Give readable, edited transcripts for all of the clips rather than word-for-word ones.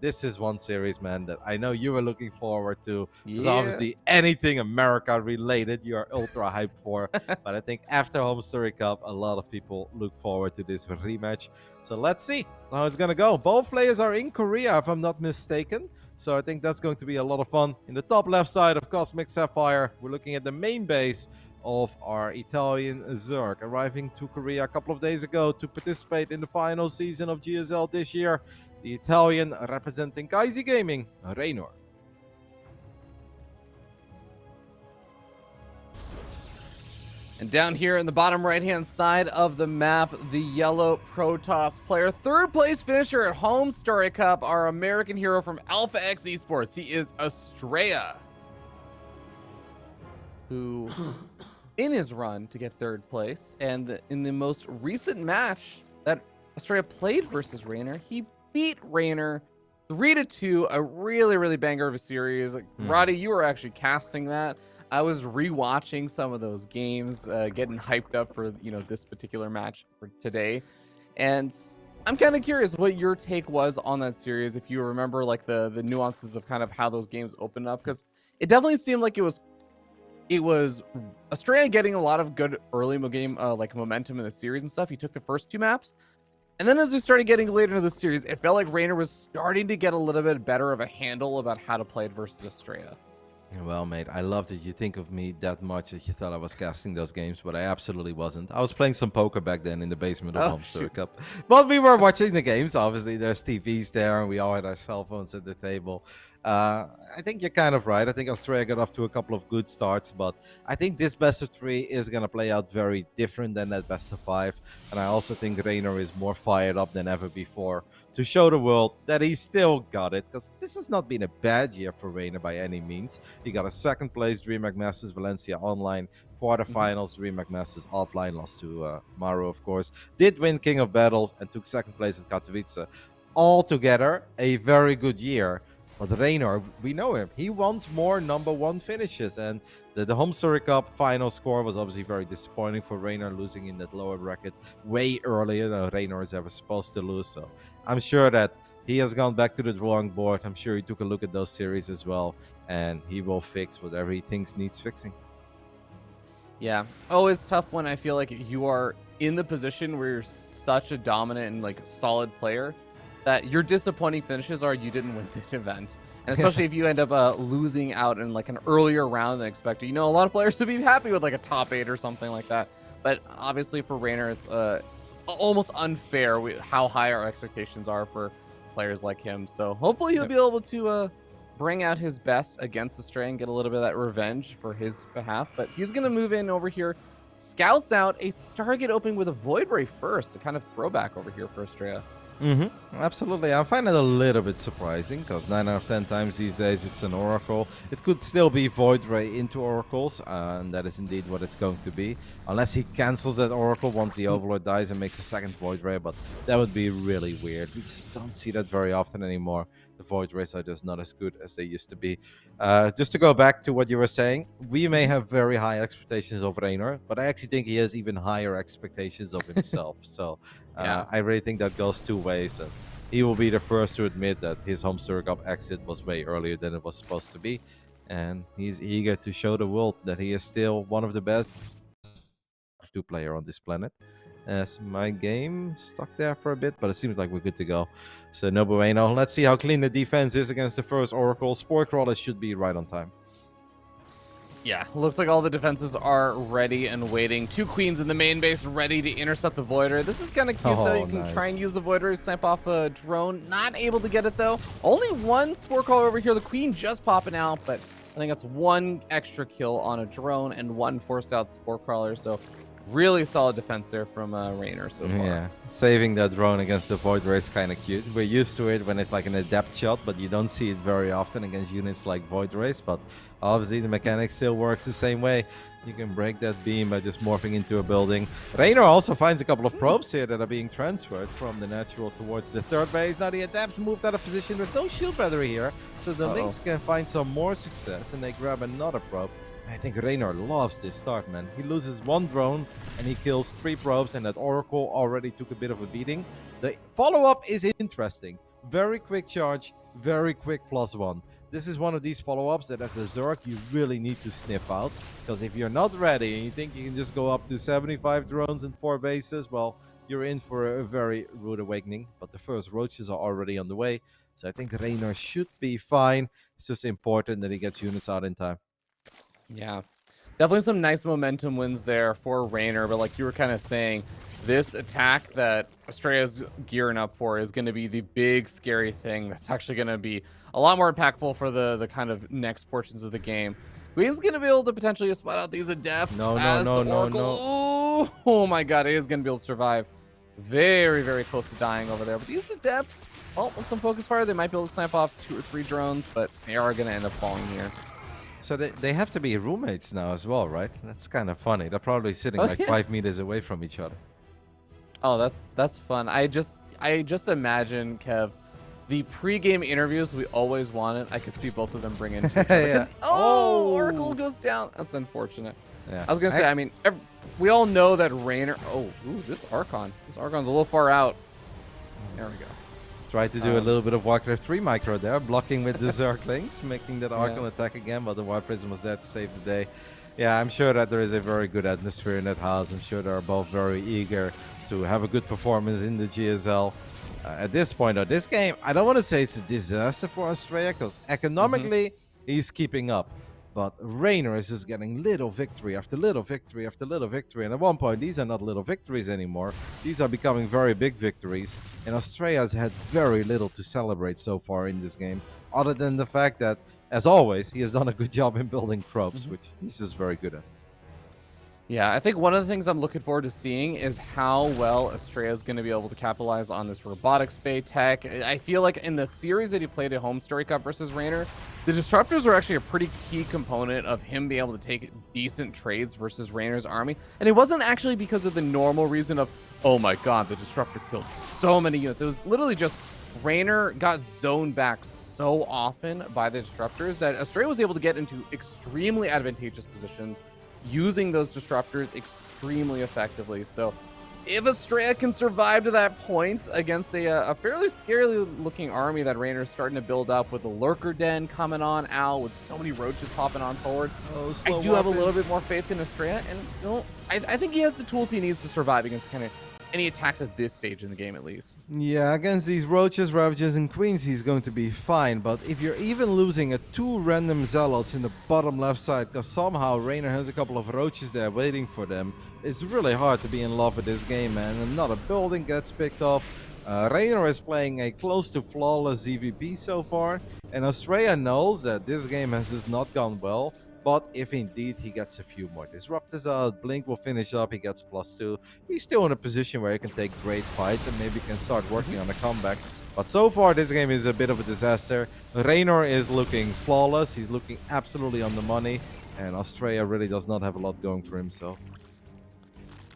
this is one series, man, that I know you were looking forward to. Because Yeah. obviously anything America related, you are ultra hyped for. But I think after Home Story Cup, a lot of people look forward to this rematch. So let's see how it's gonna go. Both players are in Korea, if I'm not mistaken. So I think that's going to be a lot of fun. In the top left side of Cosmic Sapphire, we're looking at the main base of our Italian Zerg, arriving to Korea a couple of days ago to participate in the final season of GSL this year. The Italian representing Kaisi Gaming, Reynor. And down here in the bottom right-hand side of the map, the yellow Protoss player, third place finisher at Home Story Cup, our American hero from Alpha X Esports. He is Astrea, who in his run to get third place, and in the most recent match that Astrea played versus Reynor, he beat Reynor 3-2, a really banger of a series. Roddy, you were actually casting that. I was rewatching some of those games, getting hyped up for this particular match for today, and I'm kind of curious what your take was on that series. If you remember like the nuances of kind of how those games opened up, because it definitely seemed like it was Astrea getting a lot of good early game like momentum in the series and stuff. He took the first two maps, and then as we started getting later into the series, it felt like Reynor was starting to get a little bit better of a handle about how to play it versus Astrea. Well, mate, I love that you think of me that much that you thought I was casting those games, but I absolutely wasn't. I was playing some poker back then in the basement of Home Story Cup. But we were watching the games. Obviously, there's TVs there, and we all had our cell phones at the table. I think you're kind of right. I think Astrea got off to a couple of good starts, but I think this best of 3 is going to play out very different than that best of 5. And I also think Reynor is more fired up than ever before to show the world that he still got it, because this has not been a bad year for Reynor by any means. He got a second place DreamHack Masters Valencia online, quarterfinals DreamHack Masters offline, lost to Maru, of course, did win King of Battles, and took second place at Katowice. Altogether, a very good year. But Reynor, we know him. He wants more number 1 finishes, and the Home Story Cup final score was obviously very disappointing for Reynor, losing in that lower bracket way earlier than Reynor is ever supposed to lose. So I'm sure that he has gone back to the drawing board. I'm sure he took a look at those series as well, and he will fix whatever he thinks needs fixing. Yeah, always tough when I feel like you are in the position where you're such a dominant and like solid player that your disappointing finishes are you didn't win the event. And especially if you end up losing out in like an earlier round than expected. A lot of players would be happy with like a top 8 or something like that. But obviously for Reynor, it's almost unfair how high our expectations are for players like him. So hopefully he'll be able to bring out his best against Astrea and get a little bit of that revenge for his behalf. But he's going to move in over here, scouts out a Stargate opening with a Void Ray first, a kind of throwback over here for Astrea. Absolutely. I find it a little bit surprising, because 9 out of 10 times these days it's an Oracle. It could still be Void Ray into Oracles, and that is indeed what it's going to be. Unless he cancels that Oracle once the Overlord dies and makes a second Void Ray, but that would be really weird. We just don't see that very often anymore. The Void Rays are just not as good as they used to be. Just to go back to what you were saying, we may have very high expectations of Reynor, but I actually think he has even higher expectations of himself. So I really think that goes two ways. And he will be the first to admit that his Home Story Cup exit was way earlier than it was supposed to be. And he's eager to show the world that he is still one of the best player on this planet. As my game stuck there for a bit, but it seems like we're good to go. So no bueno. Let's see how clean the defense is against the first Oracle. Spore Crawler should be right on time. Yeah, looks like all the defenses are ready and waiting. 2 queens in the main base ready to intercept the Voider. This is kind of cute, though. You can try and use the Voider to snipe off a drone. Not able to get it, though. Only 1 Spore Crawler over here. The queen just popping out, but I think that's 1 extra kill on a drone and 1 forced out Spore Crawler. So really solid defense there from Reynor so far. Yeah, saving that drone against the Void Ray is kind of cute. We're used to it when it's like an adept shot, but you don't see it very often against units like Void Rays. But obviously the mechanic still works the same way. You can break that beam by just morphing into a building. Reynor also finds a couple of probes here that are being transferred from the natural towards the third base. Now the adepts moved out of position. There's no shield battery here, so the Lynx can find some more success, and they grab another probe. I think Reynor loves this start, man. He loses 1 drone and he kills 3 probes, and that Oracle already took a bit of a beating. The follow-up is interesting. Very quick charge, very quick +1. This is one of these follow-ups that as a Zerg you really need to sniff out, because if you're not ready and you think you can just go up to 75 drones and 4 bases, well, you're in for a very rude awakening. But the first roaches are already on the way, so I think Reynor should be fine. It's just important that he gets units out in time. Yeah, definitely some nice momentum wins there for Reynor, but like you were kind of saying, this attack that Astrea's gearing up for is going to be the big scary thing that's actually going to be a lot more impactful for the kind of next portions of the game. Queen's going to be able to potentially spot out these adepts. No. Oh my god, it is going to be able to survive. Very, very close to dying over there. But these adepts, well, with some focus fire, they might be able to snipe off 2 or 3 drones, but they are going to end up falling here. So they have to be roommates now as well, right? That's kind of funny. They're probably sitting like 5 meters away from each other. Oh, that's fun. I just imagine, Kev, the pre-game interviews we always wanted. I could see both of them bring into each other. Yeah. Oh, Oracle goes down. That's unfortunate. Yeah. I was gonna say, I mean, we all know that Reynor. Oh, ooh, this Archon. This Archon's a little far out. There we go. Try to do a little bit of Warcraft 3 micro there, blocking with the Zerglings, making that Archon attack again, but the Wild Prism was there to save the day. Yeah, I'm sure that there is a very good atmosphere in that house. I'm sure they're both very eager to have a good performance in the GSL. At this point of this game, I don't want to say it's a disaster for Astrea, because economically, he's keeping up. But Reynor is just getting little victory after little victory after little victory. And at one point, these are not little victories anymore. These are becoming very big victories. And Astrea has had very little to celebrate so far in this game, other than the fact that, as always, he has done a good job in building probes, which he's just very good at. Yeah, I think one of the things I'm looking forward to seeing is how well Astrea is going to be able to capitalize on this robotics bay tech. I feel like in the series that he played at Home Story Cup versus Reynor, the disruptors were actually a pretty key component of him being able to take decent trades versus Reynor's army. And it wasn't actually because of the normal reason of, oh my god, the disruptor killed so many units. It was literally just Reynor got zoned back so often by the disruptors that Astrea was able to get into extremely advantageous positions, using those disruptors extremely effectively. So if Astrea can survive to that point against a fairly scary looking army that Reynor's starting to build up, with the lurker den coming on out, with so many roaches popping on forward, I do have a little bit more faith in Astrea, and you know, I think he has the tools he needs to survive against kind of any attacks at this stage in the game, at least. Yeah, against these roaches, ravages, and queens, he's going to be fine. But if you're even losing 2 random zealots in the bottom left side, because somehow Reynor has a couple of roaches there waiting for them, it's really hard to be in love with this game, man. Another building gets picked up. Reynor is playing a close to flawless ZVP so far, and Astrea knows that this game has just not gone well. But if indeed he gets a few more disruptors out, Blink will finish up, he gets +2. He's still in a position where he can take great fights and maybe can start working on a comeback. But so far, this game is a bit of a disaster. Reynor is looking flawless, he's looking absolutely on the money, and Astrea really does not have a lot going for himself.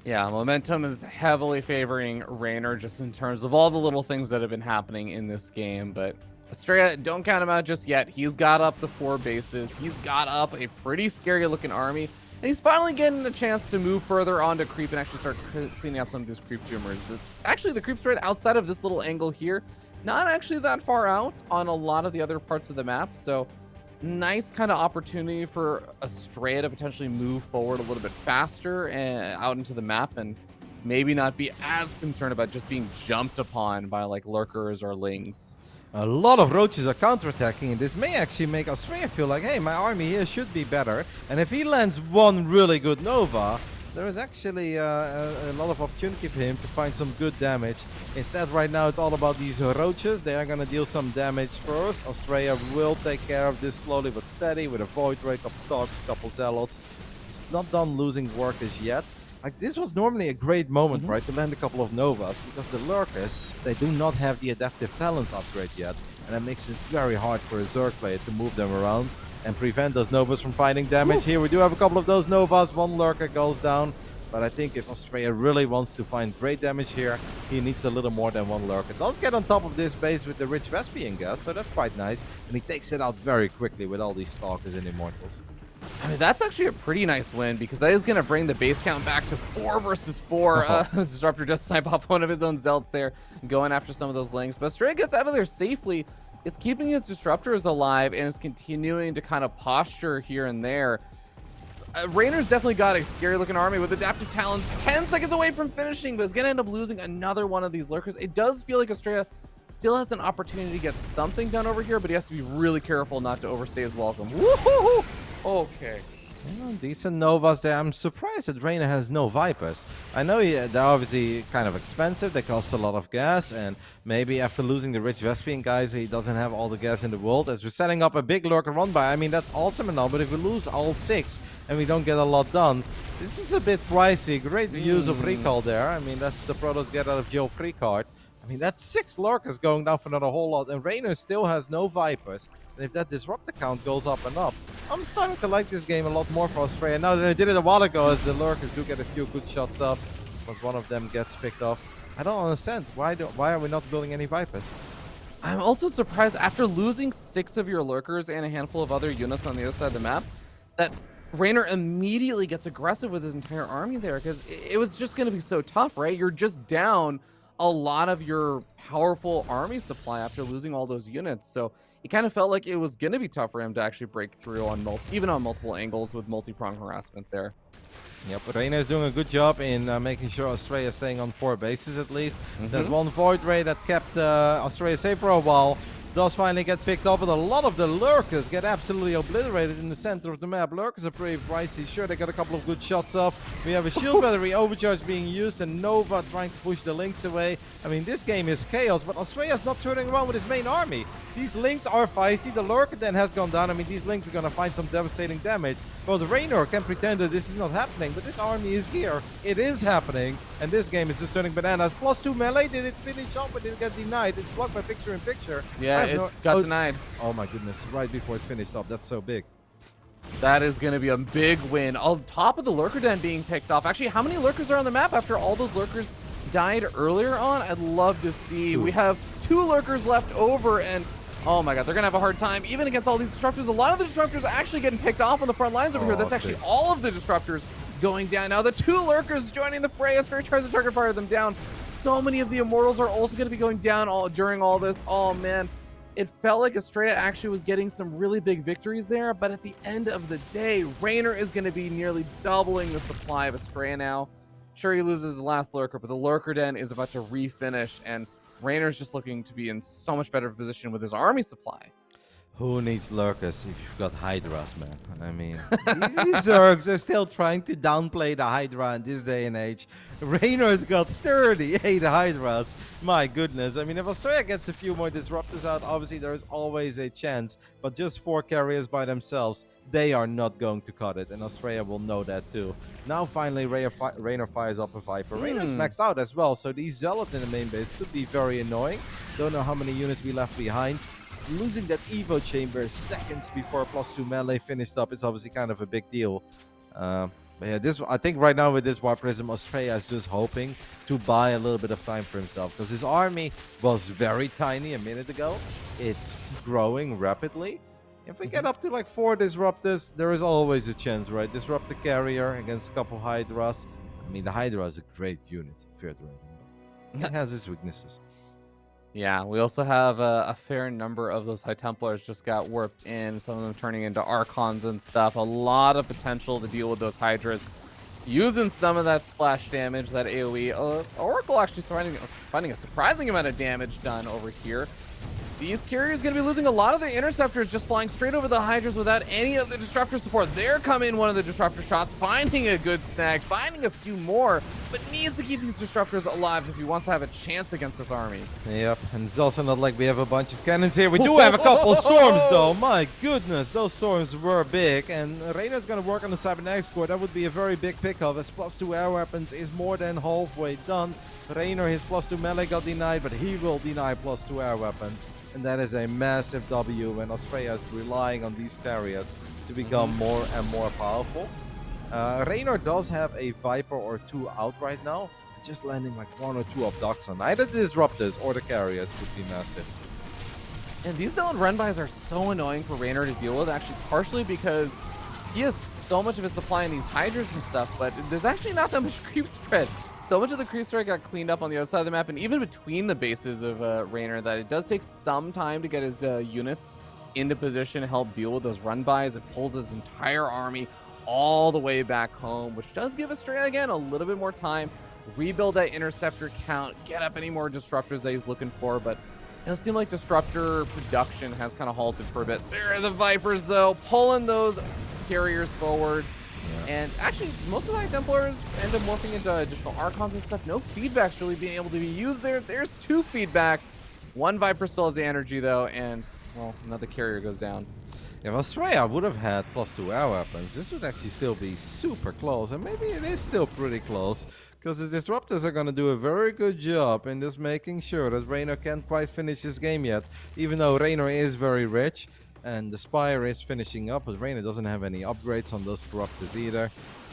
Yeah, momentum is heavily favoring Reynor just in terms of all the little things that have been happening in this game, but Astrea, don't count him out just yet. He's got up the 4 bases. He's got up a pretty scary looking army. And he's finally getting a chance to move further onto creep and actually start cleaning up some of these creep tumors. Actually, the creep spread outside of this little angle here, not actually that far out on a lot of the other parts of the map. So nice kind of opportunity for Astrea to potentially move forward a little bit faster and out into the map, and maybe not be as concerned about just being jumped upon by like lurkers or lings. A lot of roaches are counterattacking, and this may actually make Astrea feel like, hey, my army here should be better. And if he lands one really good Nova, there is actually a lot of opportunity for him to find some good damage. Instead, right now, it's all about these roaches. They are going to deal some damage first. Astrea will take care of this slowly but steady with a Void Ray, couple Stalkers, couple Zealots. He's not done losing workers yet. Like, this was normally a great moment, right, to land a couple of Novas, because the Lurkers, they do not have the Adaptive Talents upgrade yet, and that makes it very hard for a Zerg player to move them around and prevent those Novas from finding damage. Here we do have a couple of those Novas, 1 Lurker goes down, but I think if Astrea really wants to find great damage here, he needs a little more than 1 Lurker. Does get on top of this base with the rich Vespian gas, so that's quite nice, and he takes it out very quickly with all these Stalkers and Immortals. I mean, that's actually a pretty nice win, because that is going to bring the base count back to 4 versus 4. Disruptor just snipe off one of his own Zealots there, going after some of those Lings. But Astrea gets out of there safely. is keeping his disruptors alive and is continuing to kind of posture here and there. Reynor's definitely got a scary looking army with adaptive talents, 10 seconds away from finishing, but is going to end up losing another one of these lurkers. It does feel like Astrea still has an opportunity to get something done over here, but he has to be really careful not to overstay his welcome. Woohoo! Okay. Decent Novas there. I'm surprised that Reynor has no Vipers. I know they're obviously kind of expensive. They cost a lot of gas, and maybe after losing the rich Vespian guys, he doesn't have all the gas in the world. As we're setting up a big lurker run by, I mean, that's awesome and all, but if we lose all 6 and we don't get a lot done, this is a bit pricey. Great use of recall there. I mean, that's the Protoss get out of jail free card. I mean, that's 6 lurkers going down for not a whole lot, and Reynor still has no Vipers. And if that disruptor count goes up and up, I'm starting to like this game a lot more for Astrea. Now that I did it a while ago, as the lurkers do get a few good shots up, but one of them gets picked off. I don't understand. Why are we not building any Vipers? I'm also surprised after losing 6 of your lurkers and a handful of other units on the other side of the map, that Reynor immediately gets aggressive with his entire army there, because it was just going to be so tough, right? You're just down a lot of your powerful army supply after losing all those units. So it kind of felt like it was going to be tough for him to actually break through on even on multiple angles with multi-prong harassment there. Yep, Reynor is doing a good job in making sure Astrea is staying on 4 bases at least. That one Void Ray that kept Astrea safe for a while does finally get picked up, but a lot of the lurkers get absolutely obliterated in the center of the map. Lurkers are pretty pricey. Sure, they got a couple of good shots up. We have a shield battery overcharge being used and Nova trying to push the links away. I mean, this game is chaos, but Astrea's not turning around with his main army. These links are feisty. The lurker then has gone down. I mean, these links are going to find some devastating damage. Well, the Reynor can pretend that this is not happening, but this army is here. It is happening, and this game is just turning bananas. +2 melee, did it finish up, but did it get denied? It's blocked by picture-in-picture. Yeah, it got denied. Oh my goodness, right before it finished up. That's so big. That is going to be a big win. On top of the lurker den being picked off. Actually, how many lurkers are on the map after all those lurkers died earlier on? I'd love to see. 2. We have 2 lurkers left over, and oh my god, they're going to have a hard time. Even against all these disruptors, a lot of the disruptors are actually getting picked off on the front lines over here. That's actually all of the disruptors going down. Now the 2 lurkers joining the fray. Astrea tries to target fire them down. So many of the immortals are also going to be going down during all this. Oh man. It felt like Astrea actually was getting some really big victories there, but at the end of the day, Reynor is going to be nearly doubling the supply of Astrea now. Sure, he loses his last lurker, but the lurker den is about to refinish, and Reynor's just looking to be in so much better position with his army supply. Who needs lurkers if you've got Hydras, man? I mean, these Zergs are still trying to downplay the Hydra in this day and age. Reynor's got 38 Hydras. My goodness. I mean, if Astrea gets a few more disruptors out, obviously there is always a chance. But just 4 carriers by themselves, they are not going to cut it. And Astrea will know that too. Now finally Reynor fires up a Viper. Reynor's maxed out as well, so these Zealots in the main base could be very annoying. Don't know how many units we left behind. Losing that Evo chamber seconds before +2 melee finished up is obviously kind of a big deal. But yeah, I think right now with this War Prism, Astrea is just hoping to buy a little bit of time for himself, because his army was very tiny a minute ago. It's growing rapidly. If we get up to like 4 disruptors, there is always a chance, right? Disrupt the carrier against a couple Hydras. I mean, the Hydra is a great unit, fair to remember. It has its weaknesses. Yeah, we also have a fair number of those High Templars just got warped in, some of them turning into Archons and stuff. A lot of potential to deal with those Hydras. Using some of that splash damage, that AoE. Oracle actually finding a surprising amount of damage done over here. These carriers going to be losing a lot of the interceptors, just flying straight over the Hydras without any of the disruptor support. There come in one of the disruptor shots, finding a good snag, finding a few more, but needs to keep these disruptors alive if he wants to have a chance against this army. Yep, and it's also not like we have a bunch of cannons here. We do have a couple storms though. My goodness, those storms were big, and Reynor's going to work on the cybernetics core. That would be a very big pickup, as +2 air weapons is more than halfway done. Reynor, his +2 melee got denied, but he will deny +2 air weapons. And that is a massive W when Astrea is relying on these carriers to become more and more powerful. Reynor does have a Viper or 2 out right now. Just landing like 1 or 2 abducts on either the disruptors or the carriers would be massive. And these zone run-bys are so annoying for Reynor to deal with, actually partially because he has so much of his supply in these Hydras and stuff, but there's actually not that much creep spread. so much of the creep strike got cleaned up on the other side of the map, and even between the bases of Reynor, that it does take some time to get his units into position to help deal with those run-bys. It pulls his entire army all the way back home, which does give Astrea, again, a little bit more time, rebuild that interceptor count, get up any more disruptors that he's looking for, but it does seem like disruptor production has kind of halted for a bit. There are the Vipers, though, pulling those carriers forward. Yeah. And actually, most of the High Templars end up morphing into additional Archons and stuff. No feedbacks really being able to be used there. There's 2 feedbacks. 1 Viper still has the energy, though, and, well, another carrier goes down. If Astrea would have had +2 air weapons, this would actually still be super close. And maybe it is still pretty close, because the Disruptors are going to do a very good job in just making sure that Reynor can't quite finish this game yet. Even though Reynor is very rich, and the Spire is finishing up, but Reynor doesn't have any upgrades on those Corruptors either.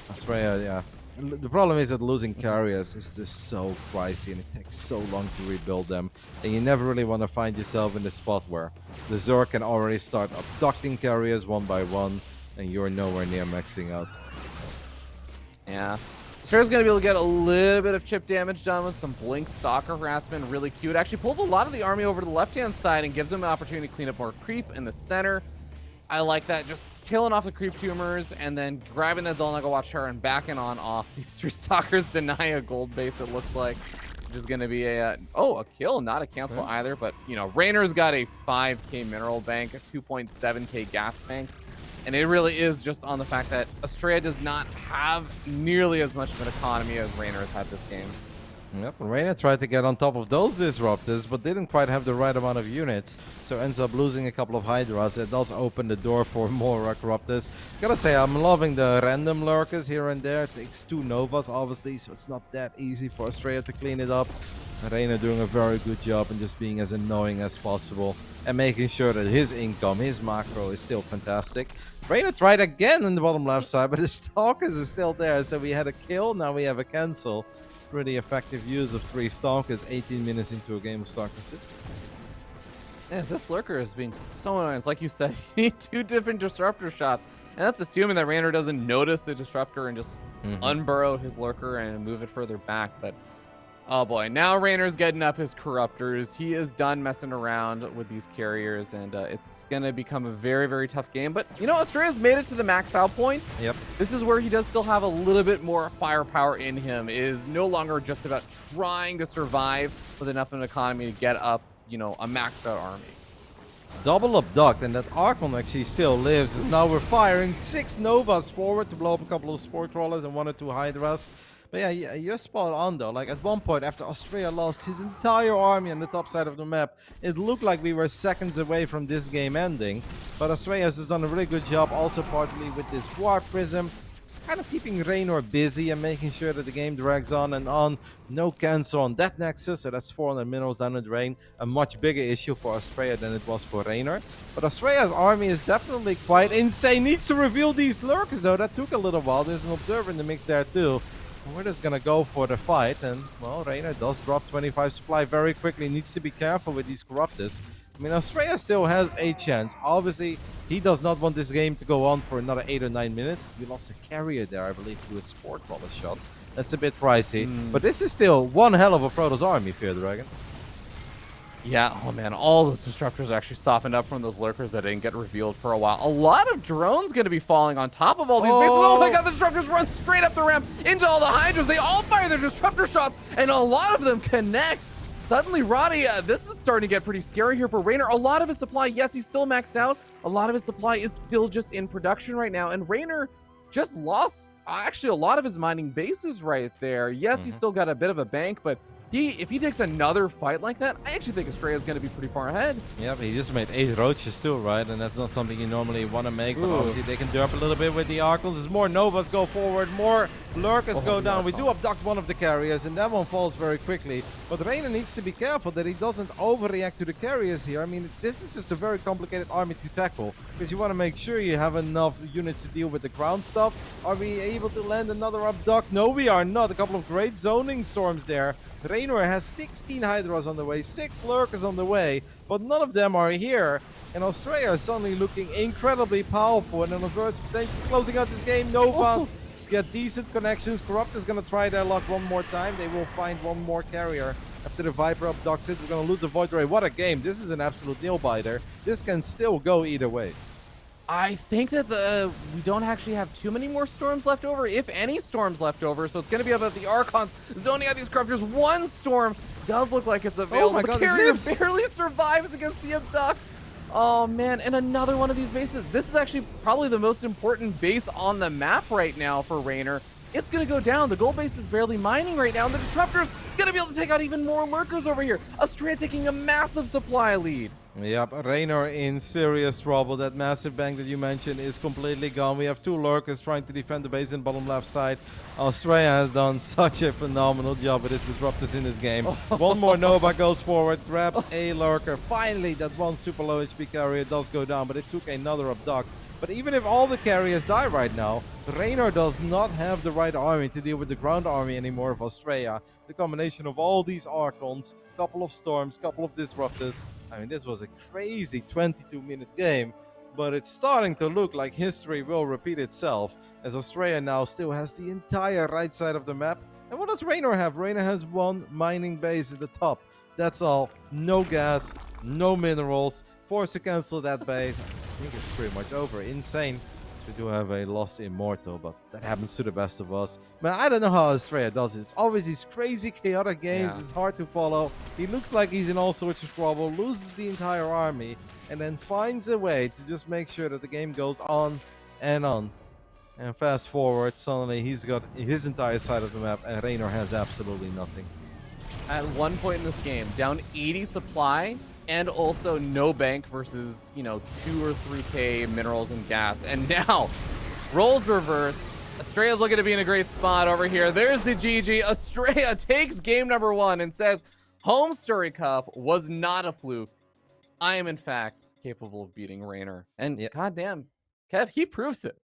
Astrea, yeah. The problem is that losing carriers is just so pricey, and it takes so long to rebuild them. And you never really want to find yourself in the spot where the Zerg can already start abducting carriers one by one, and you're nowhere near maxing out. Yeah. Astrea's going to be able to get a little bit of chip damage done with some Blink Stalker harassment. Really cute. Actually pulls a lot of the army over to the left-hand side and gives them an opportunity to clean up more creep in the center. I like that. Just killing off the creep tumors and then grabbing that Zolnaga Watchtower and backing on off. These 3 stalkers deny a gold base, it looks like. Which is going to be a kill, not a cancel either. But, you know, Reynor's got a 5k mineral bank, a 2.7k gas bank. And it really is just on the fact that Astrea does not have nearly as much of an economy as Reynor has had this game. Yep, Reynor tried to get on top of those Disruptors, but didn't quite have the right amount of units, so ends up losing a couple of Hydras. It does open the door for more Corruptors. Gotta say, I'm loving the random lurkers here and there. It takes 2 Novas, obviously, so it's not that easy for Astrea to clean it up. Reynor doing a very good job in just being as annoying as possible and making sure that his income, his macro, is still fantastic. Reynor tried again in the bottom left side, but the Stalkers is still there, so we had a kill, now we have a cancel. Pretty effective use of 3 Stalkers 18 minutes into a game of StarCraft. Yeah, this lurker is being so annoying. It's like you said, you need 2 different disruptor shots. And that's assuming that Reynor doesn't notice the disruptor and just unburrow his lurker and move it further back. But oh boy, now Reynor's getting up his Corruptors. He is done messing around with these carriers, and it's going to become a very, very tough game. But, you know, Astrea's made it to the max out point. Yep. This is where he does still have a little bit more firepower in him. It is no longer just about trying to survive with enough of an economy to get up, you know, a maxed out army. Double abduct, and that Archon actually still lives. As now we're firing 6 Novas forward to blow up a couple of Spore Crawlers and 1 or 2 Hydras. But yeah, you're spot on though. Like at one point after Astrea lost his entire army on the top side of the map, it looked like we were seconds away from this game ending. But Astrea has done a really good job, also partly with this Warp Prism. It's kind of keeping Reynor busy and making sure that the game drags on and on. No cancel on that Nexus, so that's 400 minerals down the drain. A much bigger issue for Astrea than it was for Reynor. But Astrea's army is definitely quite insane. Needs to reveal these lurkers though. That took a little while. There's an observer in the mix there too. We're just gonna go for the fight, and well, Reynor does drop 25 supply very quickly. Needs to be careful with these Corruptors. I mean, Astrea still has a chance. Obviously, he does not want this game to go on for another 8 or 9 minutes. We lost a carrier there, I believe, to a Spore Crawler shot. That's a bit pricey, but this is still one hell of a Protoss army, Fear Dragon. Yeah, oh man, all those disruptors actually softened up from those lurkers that didn't get revealed for a while. A lot of drones going to be falling on top of all these bases. Oh my god, the disruptors run straight up the ramp into all the Hydras. They all fire their disruptor shots, and a lot of them connect. Suddenly, Roddy, this is starting to get pretty scary here for Reynor. A lot of his supply, yes, he's still maxed out. A lot of his supply is still just in production right now, and Reynor just lost actually a lot of his mining bases right there. Yes, he's still got a bit of a bank, but if he takes another fight like that, I actually think Astrea is going to be pretty far ahead. Yeah, but he just made 8 roaches too, right? And that's not something you normally want to make, but obviously they can derp a little bit with the Archons. As more Novas go forward, more Lurkers go down. We do abduct one of the carriers, and that one falls very quickly. But Reynor needs to be careful that he doesn't overreact to the carriers here. I mean, this is just a very complicated army to tackle, because you want to make sure you have enough units to deal with the ground stuff. Are we able to land another abduct? No, we are not. A couple of great zoning storms there. Reynor has 16 Hydras on the way, 6 Lurkers on the way, but none of them are here. And Astrea is suddenly looking incredibly powerful, and then Avert's potentially closing out this game. Novas get decent connections. Corrupt is going to try their luck one more time. They will find one more carrier. After the Viper abducts it, we're going to lose a Void Ray. What a game. This is an absolute nail-biter. This can still go either way. I think that we don't actually have too many more storms left over, if any storms left over. So it's going to be about the Archons zoning out these Corruptors. One storm does look like it's available. God, the carrier barely survives against the Abduct. Oh, man. And another one of these bases. This is actually probably the most important base on the map right now for Reynor. It's going to go down. The gold base is barely mining right now. And the Disruptor's going to be able to take out even more lurkers over here. Astrea taking a massive supply lead. Yep, Reynor in serious trouble. That massive bank that you mentioned is completely gone. We have two lurkers trying to defend the base in bottom left side. Astrea has done such a phenomenal job with his disruptors in this game. One more Nova goes forward, grabs a lurker. Finally, that one super low HP carrier does go down, but it took another abduct. But even if all the carriers die right now, Reynor does not have the right army to deal with the ground army anymore of Astrea. The combination of all these Archons, couple of storms, couple of disruptors. I mean, this was a crazy 22-minute game, but it's starting to look like history will repeat itself, as Astrea now still has the entire right side of the map. And what does Reynor have? Reynor has one mining base at the top. That's all. No gas, no minerals. Forced to cancel that base. I think it's pretty much over. Insane. We do have a lost Immortal, but that happens to the best of us. Man, I don't know how Astrea does it. It's always these crazy, chaotic games. Yeah. It's hard to follow. He looks like he's in all sorts of trouble, loses the entire army, and then finds a way to just make sure that the game goes on and on. And fast forward, suddenly he's got his entire side of the map, and Reynor has absolutely nothing. At one point in this game, down 80 supply, and also no bank versus, 2 or 3k minerals and gas. And now, roles reversed. Astrea's looking to be in a great spot over here. There's the GG. Astrea takes game number 1 and says, Home Story Cup was not a fluke. I am, in fact, capable of beating Reynor. And goddamn, Kev, he proves it.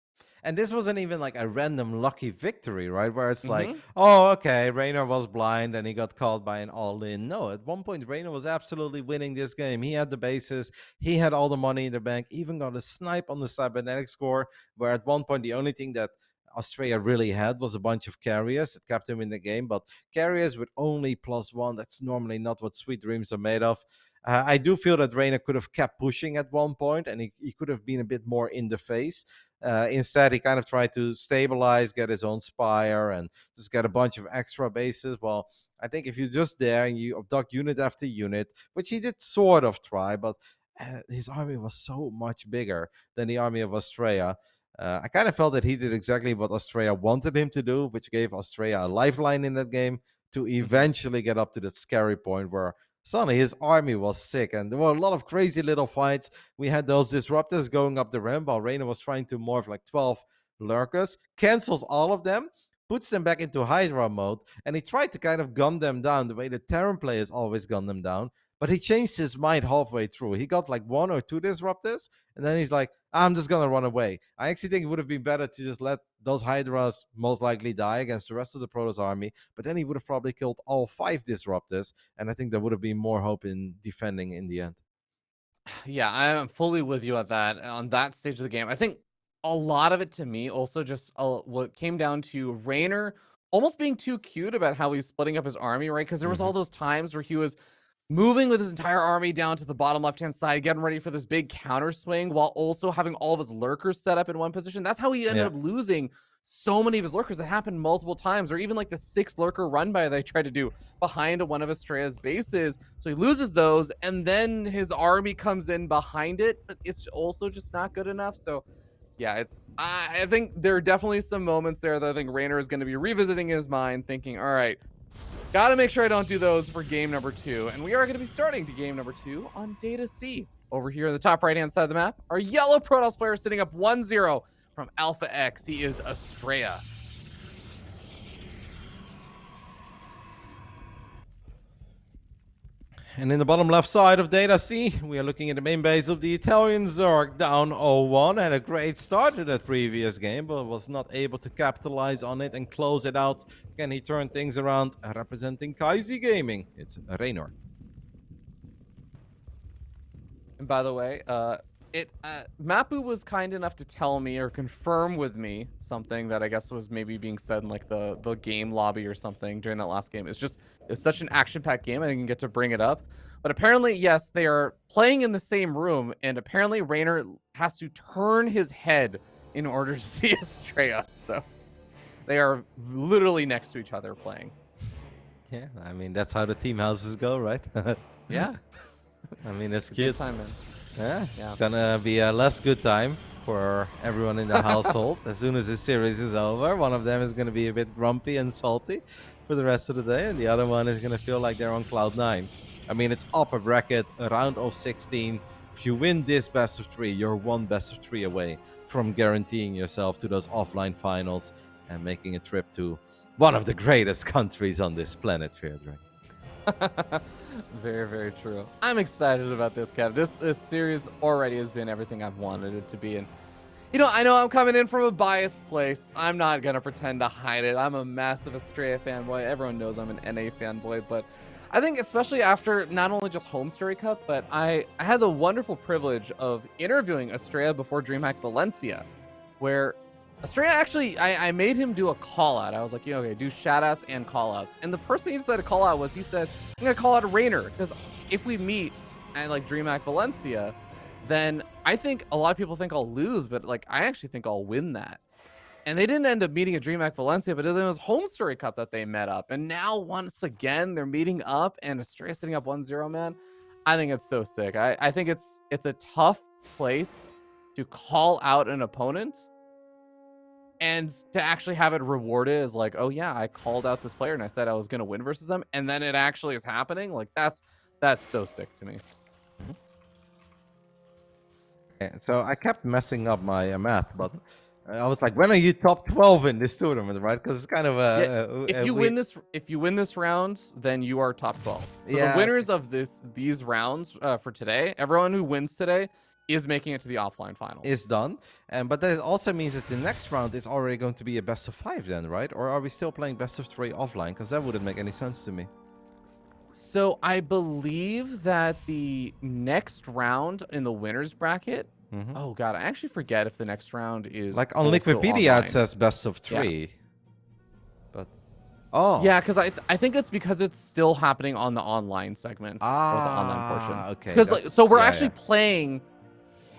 And this wasn't even like a random lucky victory, right? Where it's like, oh, okay, Reynor was blind and he got caught by an all-in. No, at one point, Reynor was absolutely winning this game. He had the bases, he had all the money in the bank, even got a snipe on the cybernetic score, where at one point, the only thing that Astrea really had was a bunch of carriers that kept him in the game. But carriers with only +1, that's normally not what Sweet Dreams are made of. I do feel that Reynor could have kept pushing at one point, and he could have been a bit more in the face. Instead, he kind of tried to stabilize, get his own spire, and just get a bunch of extra bases. Well, I think if you're just there and you abduct unit after unit, which he did sort of try, but his army was so much bigger than the army of Astrea. I kind of felt that he did exactly what Astrea wanted him to do, which gave Astrea a lifeline in that game to eventually get up to that scary point where suddenly his army was sick, and there were a lot of crazy little fights. We had those disruptors going up the ramp while Reynor was trying to morph like 12 lurkers, cancels all of them, puts them back into Hydra mode, and he tried to kind of gun them down the way the Terran players always gun them down. But he changed his mind halfway through. He got like 1 or 2 disruptors, and then he's like, I'm just going to run away. I actually think it would have been better to just let those Hydras most likely die against the rest of the Protoss army, but then he would have probably killed all 5 disruptors, and I think there would have been more hope in defending in the end. Yeah, I'm fully with you at that. On that stage of the game, I think a lot of it to me also just what came down to Reynor almost being too cute about how he's splitting up his army, right? Because there was all those times where he was moving with his entire army down to the bottom left-hand side, getting ready for this big counter swing while also having all of his lurkers set up in one position. That's how he ended up losing so many of his lurkers. That happened multiple times, or even like the 6 lurker run by they tried to do behind one of Astrea's bases. So he loses those, and then his army comes in behind it, but it's also just not good enough. So yeah, I think there are definitely some moments there that I think Reynor is going to be revisiting his mind, thinking, all right, gotta make sure I don't do those for game number 2. And we are going to be starting to game number 2 on Data C. Over here in the top right-hand side of the map, our yellow Protoss player sitting up 1-0 from Alpha X. He is Astrea. And in the bottom left side of Data C, we are looking at the main base of the Italian Zerg, down 0-1. Had a great start to that previous game, but was not able to capitalize on it and close it out. Can he turn things around? Representing Kaisi Gaming, it's Reynor. And by the way, Mapu was kind enough to tell me or confirm with me something that I guess was maybe being said in like the game lobby or something during that last game. It's such an action-packed game. I didn't get to bring it up, but apparently, yes, they are playing in the same room, and apparently Reynor has to turn his head in order to see Astrea. So they are literally next to each other playing. Yeah, I mean that's how the team houses go, right? Yeah, I mean it's good cute. time, man. Yeah, Yeah. it's gonna be a less good time for everyone in the household. As soon as this series is over, one of them is gonna be a bit grumpy and salty for the rest of the day, and the other one is gonna feel like they're on cloud 9. I mean, it's upper bracket, a round of 16. If you win this best of 3, you're one best of 3 away from guaranteeing yourself to those offline finals and making a trip to one of the greatest countries on this planet, Frederick. Very, very true. I'm excited about this, Kev. This series already has been everything I've wanted it to be. And, I know I'm coming in from a biased place. I'm not going to pretend to hide it. I'm a massive Astrea fanboy. Everyone knows I'm an NA fanboy. But I think especially after not only just Home Story Cup, but I had the wonderful privilege of interviewing Astrea before DreamHack Valencia, where Astrea actually, I made him do a call out. I was like, okay, do shout outs and call outs. And the person he decided to call out was, he said, I'm going to call out Reynor, because if we meet at like DreamHack Valencia, then I think a lot of people think I'll lose, but like I actually think I'll win that. And they didn't end up meeting at DreamHack Valencia, but it was Home Story Cup that they met up. And now once again, they're meeting up and Astrea sitting up 1-0, man. I think it's so sick. I think it's a tough place to call out an opponent, and to actually have it rewarded as like, oh yeah, I called out this player and I said I was going to win versus them, and then it actually is happening. Like that's so sick to me. Yeah, so I kept messing up my math, but I was like, when are you top 12 in this tournament, right? Because it's kind of If you win this round, then you are top 12. So Yeah, the winners of these rounds for today, everyone who wins today is making it to the offline finals. is done. But that also means that the next round is already going to be a best of 5 then, right? Or are we still playing best of 3 offline? Because that wouldn't make any sense to me. So I believe that the next round in the winners bracket. Oh god, I actually forget if the next round is Like on also Wikipedia, online. it says best of 3. Yeah. But Yeah, because I think it's because it's still happening on the online segment or the online portion. Okay. Because so we're actually playing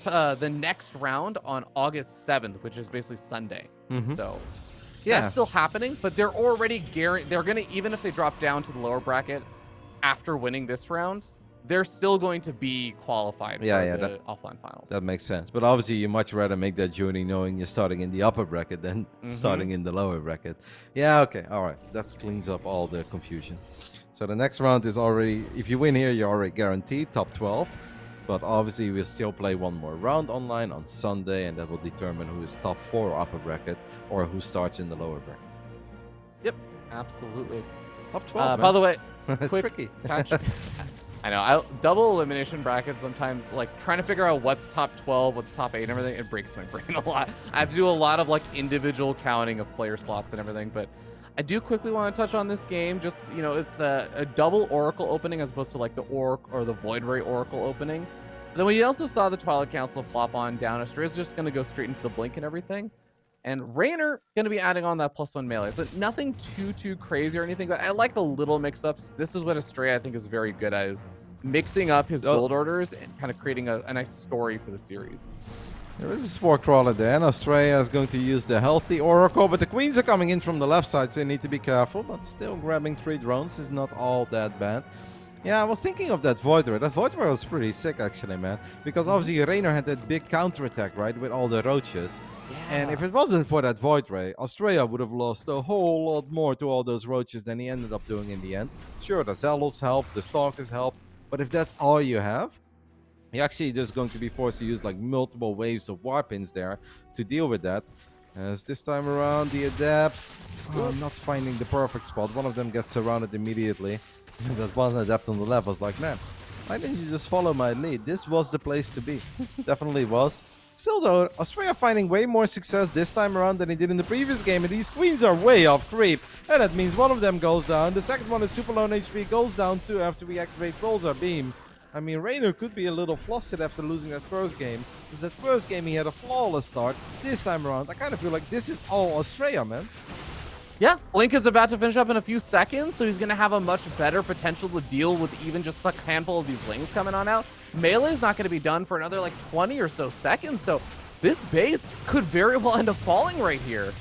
the next round on August 7th, which is basically Sunday. So that's still happening, but they're already they're gonna, even if they drop down to the lower bracket after winning this round, they're still going to be qualified for the offline finals. That makes sense. But obviously, you much rather make that journey knowing you're starting in the upper bracket than starting in the lower bracket. Yeah, okay. All right. That cleans up all the confusion. So the next round is already, if you win here, you're already guaranteed top 12. But obviously, we'll still play one more round online on Sunday, and that will determine who is top 4 upper bracket or who starts in the lower bracket. Yep, absolutely. Top 12. By the way, quick tricky. catch. I know. Double elimination brackets sometimes, like trying to figure out what's top 12, what's top 8 and everything, it breaks my brain a lot. I have to do a lot of like individual counting of player slots and everything, but I do quickly want to touch on this game. Just, it's a double Oracle opening as opposed to like the Orc or the Void Ray Oracle opening. But then we also saw the Twilight Council plop on down. Astrea's just going to go straight into the Blink and everything. And Reynor going to be adding on that +1 melee. So nothing too crazy or anything, but I like the little mix-ups. This is what Astrea I think is very good at, is mixing up his build orders and kind of creating a nice story for the series. There is a Spore Crawler there, and Astrea is going to use the healthy Oracle, but the Queens are coming in from the left side, so you need to be careful, but still grabbing 3 drones is not all that bad. Yeah, I was thinking of that Void Ray. That Void Ray was pretty sick, actually, man, because obviously Reynor had that big counterattack, right, with all the roaches. And if it wasn't for that Void Ray, Astrea would have lost a whole lot more to all those roaches than he ended up doing in the end. Sure, the Zealots helped, the Stalkers helped, but if that's all you have, you're actually just going to be forced to use like multiple waves of Warpins there to deal with that. As this time around, the Adepts not finding the perfect spot. One of them gets surrounded immediately. That one Adept on the left was like, man, why didn't you just follow my lead? This was the place to be. Definitely was. Still though, Astrea finding way more success this time around than he did in the previous game, and these Queens are way off creep. And that means one of them goes down. The second one is super low on HP, goes down too after we activate Bullseye Beam. I mean, Reynor could be a little flustered after losing that first game. Because that first game he had a flawless start. This time around, I kind of feel like this is all Astrea, man. Yeah, Blink is about to finish up in a few seconds, so he's going to have a much better potential to deal with even just a handful of these Lings coming on out. Melee is not going to be done for another like 20 or so seconds, so this base could very well end up falling right here.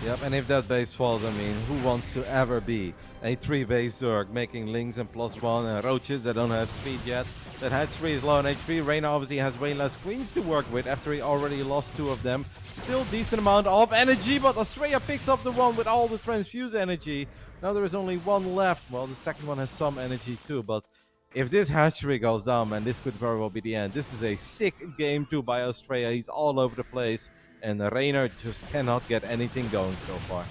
Yep, and if that base falls, I mean, who wants to ever be a 3-base Zerg making Lings and +1 and Roaches that don't have speed yet? That hatchery is low on HP. Reynor obviously has way less queens to work with after he already lost 2 of them. Still decent amount of energy, but Astrea picks up the one with all the transfuse energy. Now there is only one left. Well, the second one has some energy too, but if this hatchery goes down, man, this could very well be the end. This is a sick game too by Astrea. He's all over the place, and Reynor just cannot get anything going so far.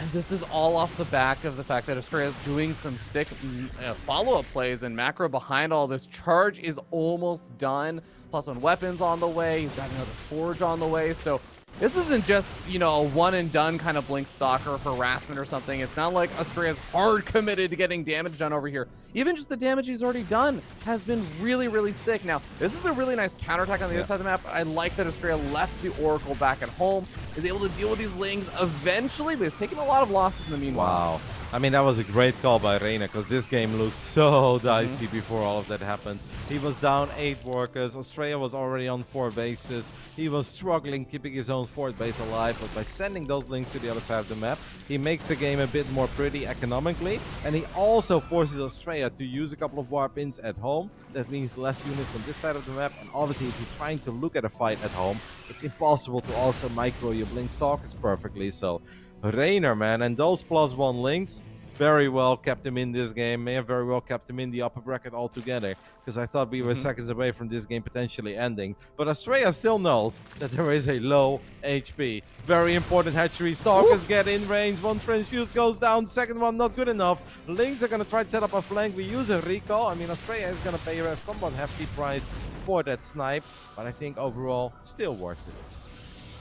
And this is all off the back of the fact that Astrea is doing some sick follow-up plays and macro behind all this. Charge is almost done. +1 weapons on the way. He's got another forge on the way. So this isn't just, you know, a one-and-done kind of Blink Stalker harassment or something. It's not like Astrea's hard committed to getting damage done over here. Even just the damage he's already done has been really, really sick. Now, this is a really nice counterattack on the other side of the map. I like that Astrea left the Oracle back at home, is able to deal with these Lings eventually, but he's taking a lot of losses in the meanwhile. Wow. I mean, that was a great call by Reynor, because this game looked so dicey before all of that happened. He was down 8 workers. Astrea was already on 4 bases. He was struggling keeping his own 4th base alive, but by sending those Lings to the other side of the map, he makes the game a bit more pretty economically, and he also forces Astrea to use a couple of warp ins at home. That means less units on this side of the map, and obviously if you're trying to look at a fight at home, it's impossible to also micro your Blink Stalkers perfectly. So Reynor, man, and those +1 Lings very well kept him in this game. May have very well kept him in the upper bracket altogether, because I thought we were seconds away from this game potentially ending. But Astrea still knows that there is a low HP. Very important hatchery. Stalkers get in range. One transfuse goes down. Second one not good enough. Lings are going to try to set up a flank. We use a recall. I mean, Astrea is going to pay a somewhat hefty price for that snipe, but I think overall still worth it.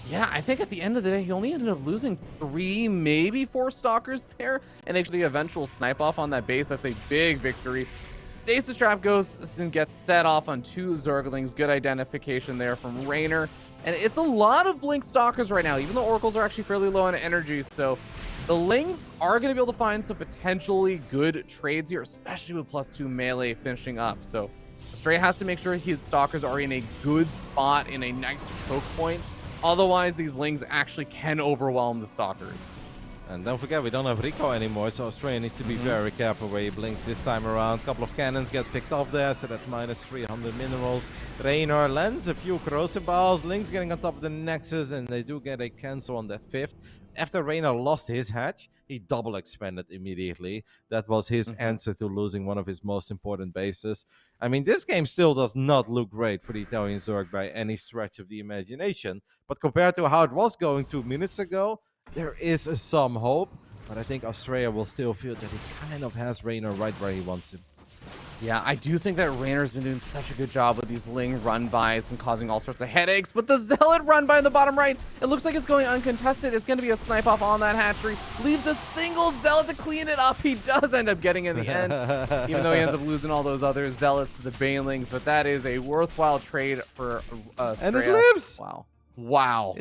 Yeah, I think at the end of the day, he only ended up losing 3, maybe 4 Stalkers there, and actually the eventual snipe off on that base. That's a big victory. Stasis Trap goes and gets set off on 2 Zerglings. Good identification there from Reynor. And it's a lot of Blink Stalkers right now, even though Oracles are actually fairly low on energy. So the Lings are going to be able to find some potentially good trades here, especially with +2 melee finishing up. So Astrea has to make sure his Stalkers are in a good spot, in a nice choke point. Otherwise, these Lings actually can overwhelm the Stalkers. And don't forget, we don't have Rico anymore, so Astrea needs to be very careful where he blinks this time around. A couple of cannons get picked off there, so that's -300 minerals. Reynor lands a few corrosive balls. Lings getting on top of the Nexus, and they do get a cancel on that 5th. After Reynor lost his hatch, he double expanded immediately. That was his answer to losing one of his most important bases. I mean, this game still does not look great for the Italian Zerg by any stretch of the imagination. But compared to how it was going 2 minutes ago, there is some hope. But I think Astrea will still feel that he kind of has Reynor right where he wants him. Yeah, I do think that Reynor's been doing such a good job with these Ling run-bys and causing all sorts of headaches. But the Zealot run-by in the bottom right, it looks like it's going uncontested. It's going to be a snipe-off on that hatchery. Leaves a single Zealot to clean it up. He does end up getting in the end, even though he ends up losing all those other Zealots to the Banelings. But that is a worthwhile trade for Astrea. And it lives! Wow. Wow.